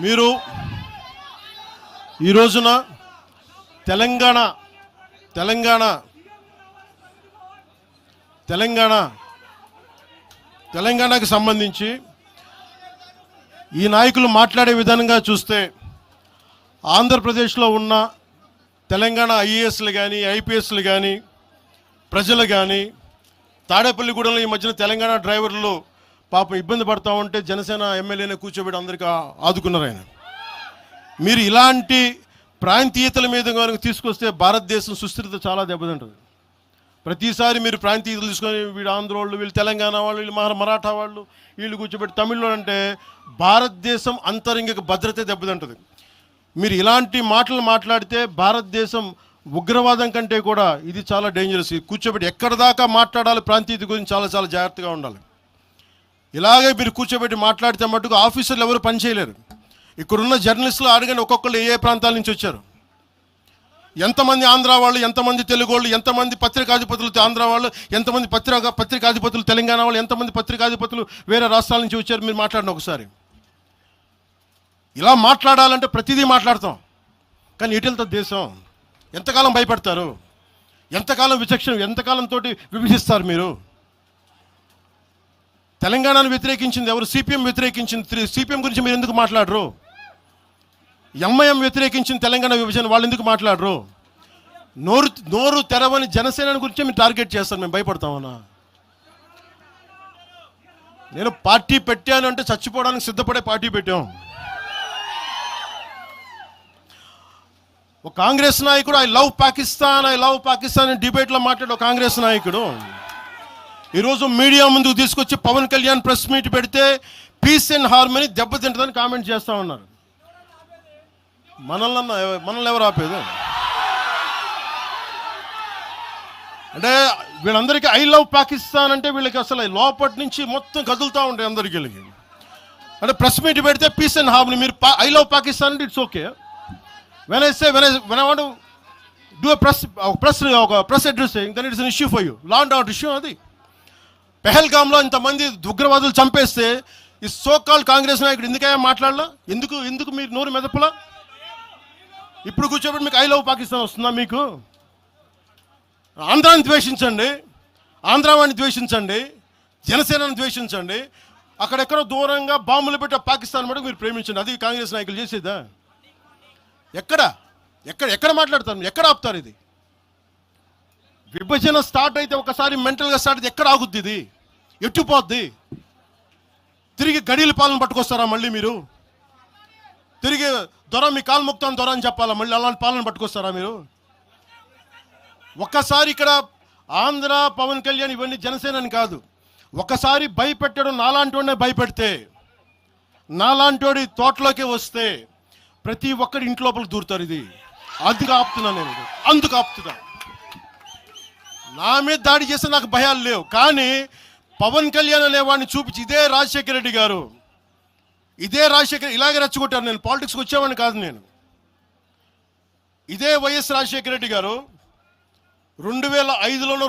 మీరు ఈ రోజున తెలంగాణకు సంబంధించి ఈ నాయకులు మాట్లాడే విధానంగా చూస్తే ఆంధ్రప్రదేశ్లో ఉన్న తెలంగాణ ఐఏఎస్లు కానీ ఐపీఎస్లు కానీ ప్రజలు కానీ తాడేపల్లిగూడెంలో ఈ మధ్యన తెలంగాణ డ్రైవర్లు పాపం ఇబ్బంది పడతా ఉంటే జనసేన ఎమ్మెల్యేనే కూర్చోబెట్టి అందరికీ ఆదుకున్నారు ఆయన. మీరు ఇలాంటి ప్రాంతీయతల మీద కనుక తీసుకొస్తే భారతదేశం సుస్థిరత చాలా దెబ్బతింటుంది. ప్రతిసారి మీరు ప్రాంతీయతలు తీసుకొని వీళ్ళు ఆంధ్ర వాళ్ళు, వీళ్ళు తెలంగాణ వాళ్ళు, వీళ్ళు మరాఠా వాళ్ళు, వీళ్ళు కూర్చోబెట్టి తమిళలో అంటే భారతదేశం అంతరంగిక భద్రత దెబ్బతింటుంది. మీరు ఇలాంటి మాటలు మాట్లాడితే భారతదేశం ఉగ్రవాదం కంటే కూడా ఇది చాలా డేంజరస్. కూర్చోబెట్టి ఎక్కడ దాకా మాట్లాడాలి ప్రాంతీయత గురించి చాలా చాలా జాగ్రత్తగా ఉండాలి. ఇలాగే మీరు కూర్చోబెట్టి మాట్లాడితే మటుకు ఆఫీసర్లు ఎవరు పనిచేయలేరు. ఇక్కడున్న జర్నలిస్టులు అడగండి, ఒక్కొక్కళ్ళు ఏ ప్రాంతాల నుంచి వచ్చారు, ఎంతమంది ఆంధ్ర వాళ్ళు, ఎంతమంది తెలుగు వాళ్ళు, ఎంతమంది పత్రికాధిపతులు ఆంధ్ర వాళ్ళు, ఎంతమంది పత్రికాధిపతులు తెలంగాణ వాళ్ళు, ఎంతమంది పత్రికాధిపతులు వేరే రాష్ట్రాల నుంచి వచ్చారు. మీరు మాట్లాడిన ఒకసారి ఇలా మాట్లాడాలంటే ప్రతిదీ మాట్లాడతాం, కానీ ఎటులతో దేశం ఎంతకాలం భయపడతారు, ఎంతకాలం ఎంతకాలంతో విభజిస్తారు. మీరు తెలంగాణను వ్యతిరేకించింది ఎవరు? సిపిఎం వ్యతిరేకించింది. సిపిఎం గురించి మీరు ఎందుకు మాట్లాడరు? ఎంఐఎం వ్యతిరేకించిన తెలంగాణ విభజన, వాళ్ళు ఎందుకు మాట్లాడరు? నోరు తెరవని జనసేన గురించి మీరు టార్గెట్ చేస్తారు. మేము భయపడతామన్నా? నేను పార్టీ పెట్టాను అంటే చచ్చిపోవడానికి సిద్ధపడే పార్టీ పెట్టాం. ఒక కాంగ్రెస్ నాయకుడు ఐ లవ్ పాకిస్తాన్ డిబేట్లో మాట్లాడే కాంగ్రెస్ నాయకుడు ఈరోజు మీడియా ముందుకు తీసుకొచ్చి పవన్ కళ్యాణ్ ప్రెస్ మీట్ పెడితే పీస్ అండ్ హార్మనీ దెబ్బతింటుందని కామెంట్ చేస్తూ ఉన్నారు. మనల్ని ఎవరు ఆపేది? అంటే వీళ్ళందరికీ ఐ లవ్ పాకిస్తాన్ అంటే వీళ్ళకి అసలు లోపటి నుంచి మొత్తం కదులుతూ ఉంటాయి అందరికీ. అంటే ప్రెస్ మీట్ పెడితే పీస్ అండ్ హార్మనీ, మీరు ఐ లవ్ పాకిస్తాన్ అంటే it's okay. when I want to do a press addressing, then it is an issue for you. Law and order issue అది. పెహల్గామ్లో ఇంతమంది ఉగ్రవాదులు చంపేస్తే ఈ సోకాల్ కాంగ్రెస్ నాయకుడు ఎందుకయ్యా మాట్లాడలా? ఎందుకు మీరు నోరు మెదపలా? ఇప్పుడు కూర్చోబెట్టి మీకు ఐ లవ్ పాకిస్తాన్ వస్తుందా? మీకు ఆంధ్రాని ద్వేషించండి, ఆంధ్రావాణి ద్వేషించండి, జనసేనని ద్వేషించండి, అక్కడెక్కడో దూరంగా బాంబులు పెట్టే పాకిస్తాన్ మటుకు మీరు ప్రేమించండి. అది కాంగ్రెస్ నాయకులు చేసేదా? ఎక్కడ మాట్లాడతారు? ఎక్కడ ఆపుతారు? ఇది విభజన స్టార్ట్ అయితే ఒకసారి మెంటల్గా స్టార్ట్ అయితే ఎక్కడ ఆగుద్ది? ఇది ఎట్టుపోద్ది? తిరిగి గడియల పాలన పట్టుకొస్తారా మళ్ళీ? మీరు తిరిగి దొర మీ కాలు మొక్తాను దొర అని చెప్పాలా? మళ్ళీ అలాంటి పాలన పట్టుకొస్తారా మీరు? ఒక్కసారి ఇక్కడ ఆంధ్ర పవన్ కళ్యాణ్ ఇవన్నీ జనసేనని కాదు, ఒకసారి భయపెట్టడం నాలాంటి వాడినే భయపెడితే, నాలాంటి తోటలోకి వస్తే ప్రతి ఒక్కరి ఇంటి లోపలికి దూరుతారు. ఇది అందుకు ఆపుతున్నా నేను, అందుకు ఆపుతున్నా. నా మీద దాడి చేస్తే నాకు భయాలు లేవు, కానీ పవన్ కళ్యాణ్ అనేవాడిని చూపించి ఇదే రాజశేఖర రెడ్డి గారు ఇలాగే రెచ్చగొట్టారు. నేను పాలిటిక్స్కి వచ్చేవాడిని కాదు. నేను ఇదే వైఎస్ రాజశేఖర రెడ్డి గారు 2005లో